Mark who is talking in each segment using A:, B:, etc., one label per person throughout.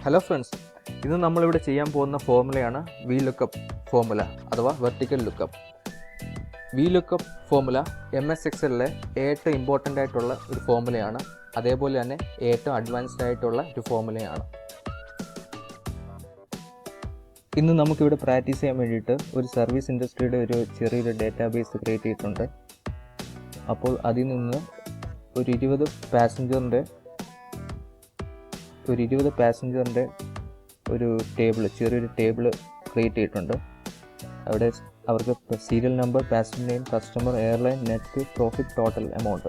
A: Hello friends, ഇന്ന് നമ്മളിവിടെ ചെയ്യാൻ പോകുന്ന ഫോർമുലയാണ് VLOOKUP ഫോർമുല അഥവാ vertical lookup. VLOOKUP formula MS എക്സലിലെ ഏറ്റവും ഇമ്പോർട്ടൻ്റ് ആയിട്ടുള്ള ഒരു ഫോർമുലയാണ്. അതേപോലെ തന്നെ ഏറ്റവും അഡ്വാൻസ്ഡ് ആയിട്ടുള്ള ഒരു ഫോർമുലയാണ്. ഇന്ന് നമുക്കിവിടെ പ്രാക്ടീസ് ചെയ്യാൻ വേണ്ടിയിട്ട് ഒരു സർവീസ് ഇൻഡസ്ട്രിയുടെ ഒരു ചെറിയൊരു ഡേറ്റാബേസ് ക്രിയേറ്റ് ചെയ്തിട്ടുണ്ട്. അപ്പോൾ അതിൽ നിന്ന് ഒരു 20 പാസഞ്ചറിൻ്റെ ഒരു ചെറിയൊരു ടേബിൾ ക്രിയേറ്റ് ചെയ്തിട്ടുണ്ട്. അവിടെ അവർക്ക് serial number, passenger name, customer, airline, net profit, total amount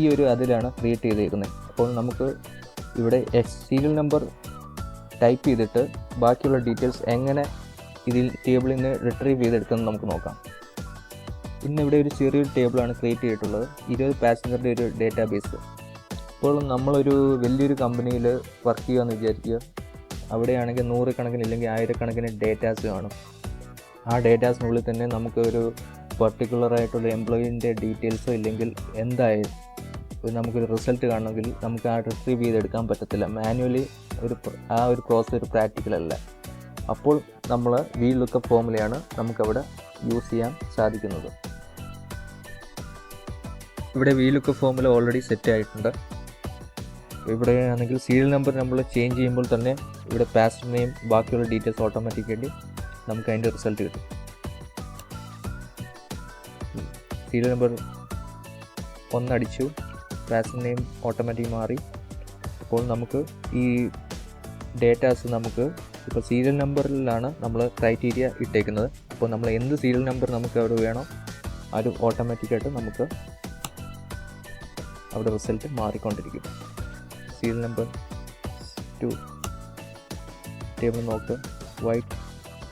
A: ഈ ഒരു അതിലാണ് ക്രിയേറ്റ് ചെയ്തിരിക്കുന്നത്. അപ്പോൾ നമുക്ക് ഇവിടെ സീരിയൽ നമ്പർ ടൈപ്പ് ചെയ്തിട്ട് ബാക്കിയുള്ള ഡീറ്റെയിൽസ് എങ്ങനെ ഇതിൽ ടേബിളിൽ നിന്ന് റിട്രീവ് ചെയ്തെടുക്കുന്നത് നമുക്ക് നോക്കാം. ഇന്നിവിടെ ഒരു ചെറിയൊരു ടേബിളാണ് ക്രിയേറ്റ് ചെയ്തിട്ടുള്ളത്, 20 പാസഞ്ചറിൻ്റെ ഒരു ഡേറ്റാബേസ്. ഇപ്പോൾ നമ്മളൊരു വലിയൊരു കമ്പനിയിൽ വർക്ക് ചെയ്യുകയെന്ന് വിചാരിക്കുക. അവിടെയാണെങ്കിൽ 100 കണക്കിന് ഇല്ലെങ്കിൽ 1000 കണക്കിന് ഡേറ്റാസ് കാണും. ആ ഡേറ്റാസിനുള്ളിൽ തന്നെ നമുക്ക് ഒരു പർട്ടിക്കുലറായിട്ടുള്ള എംപ്ലോയീൻ്റെ ഡീറ്റെയിൽസോ ഇല്ലെങ്കിൽ എന്തായാലും നമുക്കൊരു റിസൾട്ട് കാണണമെങ്കിൽ നമുക്ക് ആ റിട്രീവ് ചെയ്തെടുക്കാൻ പറ്റത്തില്ല. മാനുവലി ഒരു പ്രോസസ്സ് ഒരു പ്രാക്ടിക്കൽ അല്ല. അപ്പോൾ നമ്മൾ VLOOKUP ഫോർമുലയാണ് നമുക്കവിടെ യൂസ് ചെയ്യാൻ സാധിക്കുന്നത്. ഇവിടെ VLOOKUP ഫോർമുല ഓൾറെഡി സെറ്റ് ആയിട്ടുണ്ട്. ഇവിടെ ആണെങ്കിൽ സീരിയൽ നമ്പർ നമ്മൾ ചേഞ്ച് ചെയ്യുമ്പോൾ തന്നെ ഇവിടെ പാസഞ്ചർ നെയിം, ബാക്കിയുള്ള ഡീറ്റെയിൽസ് ഓട്ടോമാറ്റിക്കലി നമുക്ക് അതിൻ്റെ റിസൾട്ട് കിട്ടും. സീരിയൽ നമ്പർ 1 അടിച്ചു, പാസഞ്ചർ നെയിം ഓട്ടോമാറ്റിക് മാറി. അപ്പോൾ നമുക്ക് ഈ ഡേറ്റാസ് നമുക്ക് ഇപ്പോൾ സീരിയൽ നമ്പറിലാണ് നമ്മൾ ക്രൈറ്റീരിയ ഇട്ടേക്കുന്നത്. അപ്പോൾ നമ്മൾ എന്ത് സീരിയൽ നമ്പർ നമുക്ക് അവിടെ വേണോ അത് ഓട്ടോമാറ്റിക്കായിട്ട് നമുക്ക് അവിടെ റിസൾട്ട് മാറിക്കൊണ്ടിരിക്കും. സീരിയൽ നമ്പർ 2 ടേബിൾ നോക്ക്, വൈറ്റ്,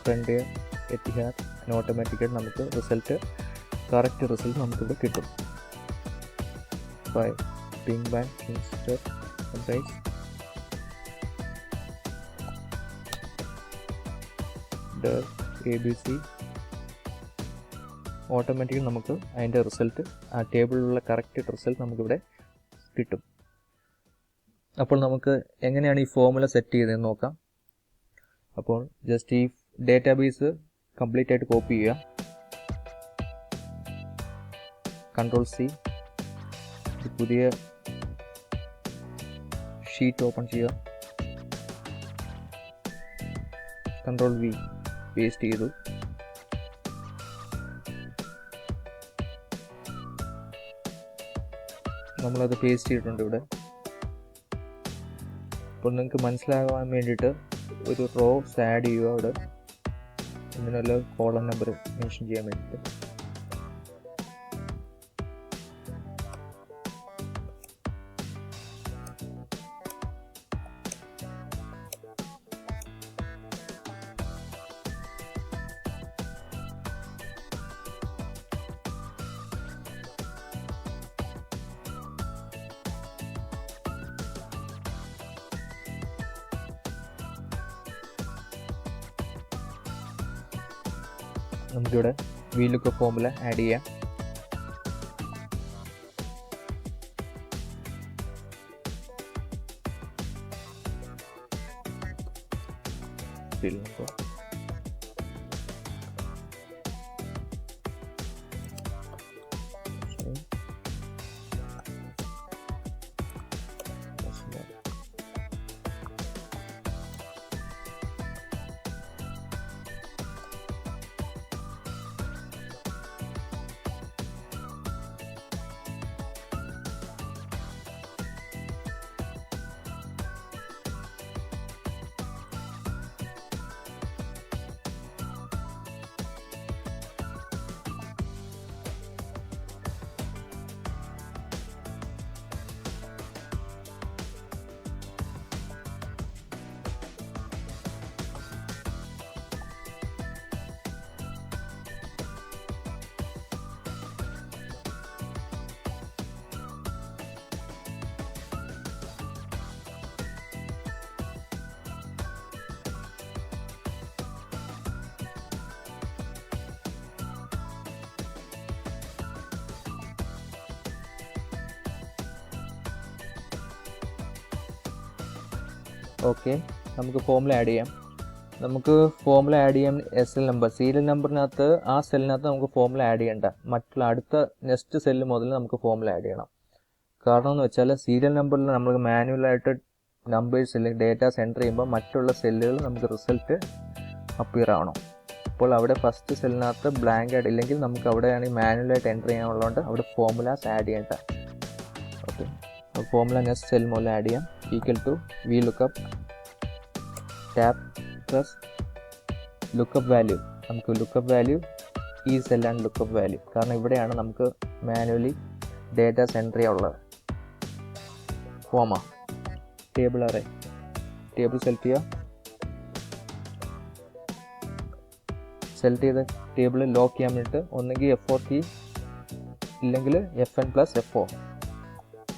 A: ഫ്രണ്ട്, എത്തിഹാദ്, ഓട്ടോമാറ്റിക്കായിട്ട് നമുക്ക് കറക്റ്റ് റിസൾട്ട് നമുക്കിവിടെ കിട്ടും. 5 pink bank, Kingster, sunrise, ABC automatically നമുക്ക് അതിൻ്റെ റിസൾട്ട്, ആ ടേബിളിലുള്ള കറക്റ്റ് റിസൾട്ട് നമുക്കിവിടെ കിട്ടും. അപ്പോൾ നമുക്ക് എങ്ങനെയാണ് ഈ ഫോർമുല സെറ്റ് ചെയ്തതെന്ന് നോക്കാം. അപ്പോൾ ജസ്റ്റ് ഈ ഡേറ്റാബേസ് കംപ്ലീറ്റ് ആയിട്ട് കോപ്പി ചെയ്യുക. Ctrl+C, പുതിയ ഷീറ്റ് ഓപ്പൺ ചെയ്യുക. Ctrl+V പേസ്റ്റ് ചെയ്തു. നമ്മളത് പേസ്റ്റ് ചെയ്തിട്ടുണ്ട് ഇവിടെ. അപ്പോൾ നിങ്ങൾക്ക് മനസ്സിലാകാൻ വേണ്ടിയിട്ട് ഒരു റോസ് ആഡ് ചെയ്യുക അവിടെ, ഇതിനുള്ള കോളം നമ്പർ മെൻഷൻ ചെയ്യാൻ വേണ്ടിയിട്ട്. നമുക്കിവിടെ VLOOKUP ഫോർമുല ആഡ് ചെയ്യാം. ഓക്കെ, നമുക്ക് ഫോമുല ആഡ് ചെയ്യാം. നമുക്ക് ഫോമുല ആഡ് ചെയ്യാൻ SL നമ്പർ, സീരിയൽ നമ്പറിനകത്ത് ആ സെല്ലിനകത്ത് നമുക്ക് ഫോമുല ആഡ് ചെയ്യേണ്ട, മറ്റുള്ള അടുത്ത നെക്സ്റ്റ് സെല്ല് മുതൽ നമുക്ക് ഫോമുല ആഡ് ചെയ്യണം. കാരണം എന്ന് വെച്ചാൽ സീരിയൽ നമ്പറിൽ നമ്മൾ മാനുവലായിട്ട് നമ്പേഴ്സ് അല്ലെങ്കിൽ ഡേറ്റാസ് എൻ്റർ ചെയ്യുമ്പോൾ മറ്റുള്ള സെല്ലുകൾ നമുക്ക് റിസൾട്ട് അപ്പിയർ ആവണം. അപ്പോൾ അവിടെ ഫസ്റ്റ് സെല്ലിനകത്ത് ബ്ലാങ്ക് ആഡ് ഇല്ലെങ്കിൽ നമുക്ക് അവിടെയാണെങ്കിൽ മാനുവലായിട്ട് എൻ്റർ ചെയ്യാനുള്ളതുകൊണ്ട് അവിടെ ഫോമുലാസ് ആഡ് ചെയ്യേണ്ട. ഓക്കെ, ഫോമുല നെക്സ്റ്റ് സെൽ മുതൽ ആഡ് ചെയ്യാം. Equal to Vlookup tab plus lookup value. നമുക്ക് ലുക്കപ്പ് വാല്യൂ ഈ സെല്ലാണ് ലുക്കപ്പ് വാല്യൂ, കാരണം ഇവിടെയാണ് നമുക്ക് മാനുവലി ഡേറ്റാസ് എൻ്റർ ചെയ്യാനുള്ളത്. Comma table array, table select ചെയ്യുക. സെലക്ട് ചെയ്ത ടേബിൾ ലോക്ക് ചെയ്യാൻ വേണ്ടിയിട്ട് ഒന്നുകിൽ F4 കീ ഇല്ലെങ്കിൽ FN+F4.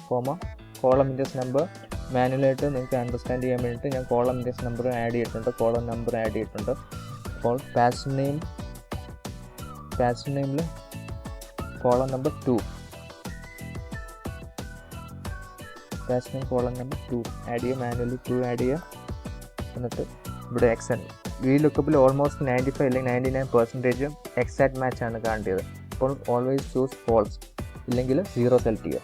A: Comma column index number മാനുവലായിട്ട് നിങ്ങൾക്ക് അണ്ടർസ്റ്റാൻഡ് ചെയ്യാൻ വേണ്ടിയിട്ട് ഞാൻ കോളം ഇൻഡെക്സ് നമ്പർ ആഡ് ചെയ്തിട്ടുണ്ട്, കോളം നമ്പർ ആഡ് ചെയ്തിട്ടുണ്ട്. അപ്പോൾ പാസ്വേഡ് നെയിമിൽ column number 2, password name column number 2 add ചെയ്യുക. മാനുവലി 2 ആഡ് ചെയ്യുക. എന്നിട്ട് ഇവിടെ Vlookupൽ ഓൾമോസ്റ്റ് 95 അല്ലെങ്കിൽ 99% എക്സാക്ട് മാച്ച് ആണ് കാണേണ്ടത്. അപ്പോൾ ഓൾവേസ് ചൂസ് ഫോൾസ് ഇല്ലെങ്കിൽ 0 സെലക്ട് ചെയ്യുക.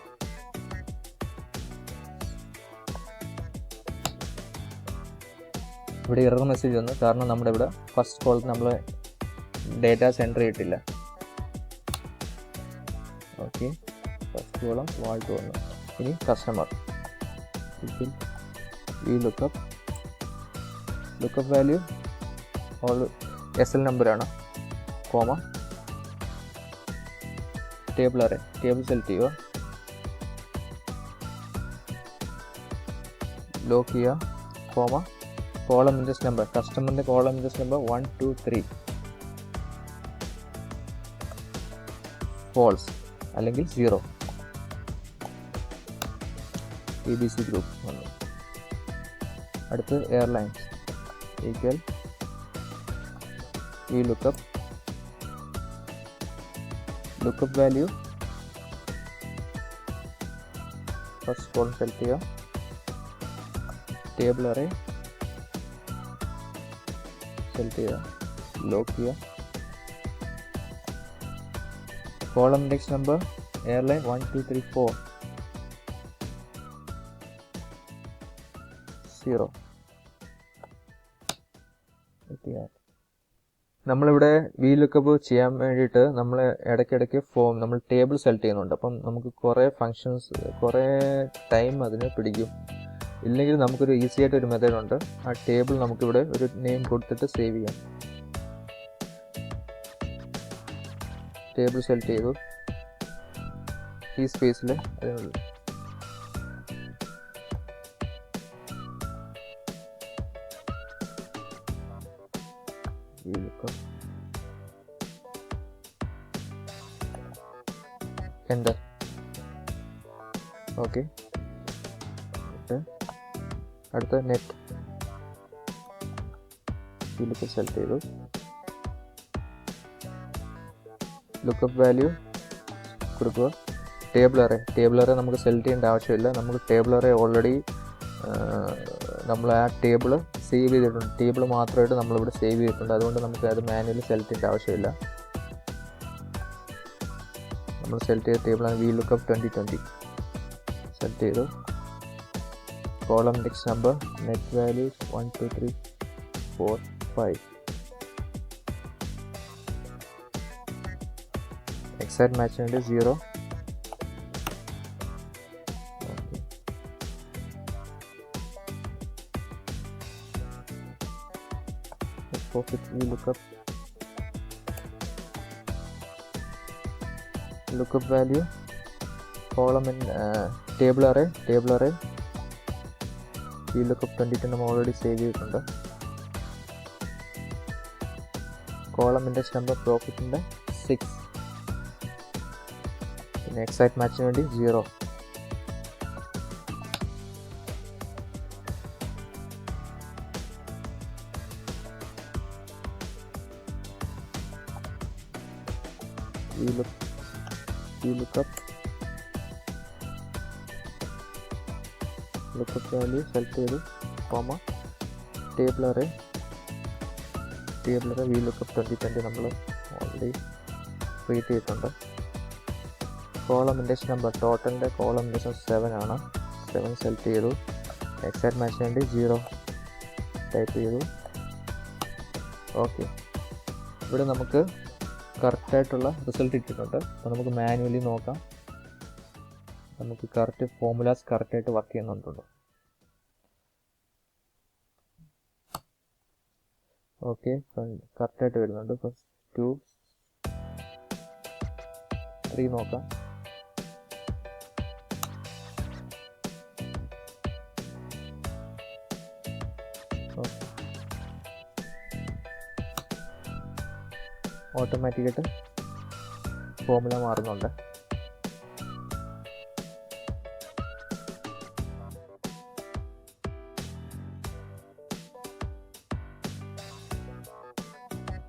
A: ഇവിടെ എറർ മെസ്സേജ് വന്നു, കാരണം നമ്മുടെ ഇവിടെ ഫസ്റ്റ് കോളത്തിൽ നമ്മൾ ഡേറ്റാസ് എൻ്റർ ചെയ്തിട്ടില്ല. ഓക്കെ, ഫസ്റ്റ് കോളം വാൾട്ട് വന്നു. ഇനി കസ്റ്റമർ Vlookup വാല്യൂ SL നമ്പറാണ്, comma table array, table select ചെയ്യുക, ലോക്ക് ചെയ്യുക, കോമ കോളം ഇൻഡെക്സ് നമ്പർ, കസ്റ്റമറിൻ്റെ കോളം ഇൻഡെക്സ് നമ്പർ 1 2 3 ഫോൾസ് അല്ലെങ്കിൽ 0. ABC ഗ്രൂപ്പ് വന്നു. അടുത്ത് airlines equal Vlookup value first column select ചെയ്യുക, ടേബിൾ അറേ സെലക്ട് ചെയ്യുക, ലോക്ക് ചെയ്യുക, കോളം ഇൻഡെക്സ് നമ്പർ എയർലൈൻ 1 2 3 4 0. നമ്മളിവിടെ Vlookup ചെയ്യാൻ വേണ്ടിയിട്ട് നമ്മൾ ഇടയ്ക്കിടയ്ക്ക് നമ്മൾ ടേബിൾ സെലക്ട് ചെയ്യുന്നുണ്ട്. അപ്പം നമുക്ക് കുറേ ടൈം അതിന് പിടിക്കും. ഇല്ലെങ്കിൽ നമുക്കൊരു ഈസി ആയിട്ട് ഒരു മെത്തേഡ് ഉണ്ട്. ആ ടേബിൾ നമുക്കിവിടെ ഒരു നെയിം കൊടുത്തിട്ട് സേവ് ചെയ്യാം. ടേബിൾ സെലക്ട് ചെയ്തു, ഈ സ്പേസിൽ അതിനുള്ളിൽ എൻ്റർ. ഓക്കെ, അടുത്ത നെറ്റ് Vlookup സെലക്ട് ചെയ്തു, ലുക്കപ്പ് വാല്യൂ കൊടുക്കുക. ടേബിൾ അറേ നമുക്ക് സെലക്ട് ചെയ്യേണ്ട ആവശ്യമില്ല. നമുക്ക് ടേബിൾ അറേ ഓൾറെഡി നമ്മൾ ആ ടേബിൾ സേവ് ചെയ്തിട്ടുണ്ട്, ടേബിൾ മാത്രമായിട്ട് നമ്മളിവിടെ സേവ് ചെയ്തിട്ടുണ്ട്. അതുകൊണ്ട് നമുക്ക് അത് മാനുവലി സെലക്ട് ചെയ്യേണ്ട ആവശ്യമില്ല. നമ്മൾ സെലക്ട് ചെയ്ത ടേബിളാണ് Vlookup 2020. സെലക്ട് ചെയ്തു, column index number net values 1 2 3 4 5 exact match വേണ്ടി 0. Vlookup value column in table array Vlookup 20 നമ്മൾ ഓൾറെഡി സേവ് ചെയ്തിട്ടുണ്ട്. കോളം ഇൻഡെക്സ് നമ്പർ പ്രോഫിറ്റിൻ്റെ 6, പിന്നെ എക്സാക്ട് മാച്ചിന് വേണ്ടി 0. Vlookup value സെലക്ട് ചെയ്തു, കോമ ടേബിൾ അറേ VLOOKUP 2020 നമ്മൾ ഓൾറെഡി ക്രിയേറ്റ് ചെയ്തിട്ടുണ്ട്. കോളം ഇൻഡെക്സ് നമ്പർ ടോട്ടലിൻ്റെ കോളം ഇൻഡെക്സ് 7 ആണ്. 7 സെലക്ട് ചെയ്തു. എക്സാക്ട് മാച്ചിന് വേണ്ടി 0 ടൈപ്പ് ചെയ്തു. ഓക്കെ, ഇവിടെ നമുക്ക് കറക്റ്റായിട്ടുള്ള റിസൾട്ട് ഇട്ടിട്ടുണ്ട്. അപ്പോൾ നമുക്ക് മാനുവലി നോക്കാം നമുക്ക് കറക്റ്റ് ഫോർമുലാസ് കറക്റ്റായിട്ട് വർക്ക് ചെയ്യുന്നുണ്ടോ. ഓക്കെ, കറക്റ്റായിട്ട് വരുന്നുണ്ട്. ഫസ്റ്റ് 2 3 നോക്കാം. ഓട്ടോമാറ്റിക്കായിട്ട് ഫോർമുല മാറുന്നുണ്ട്.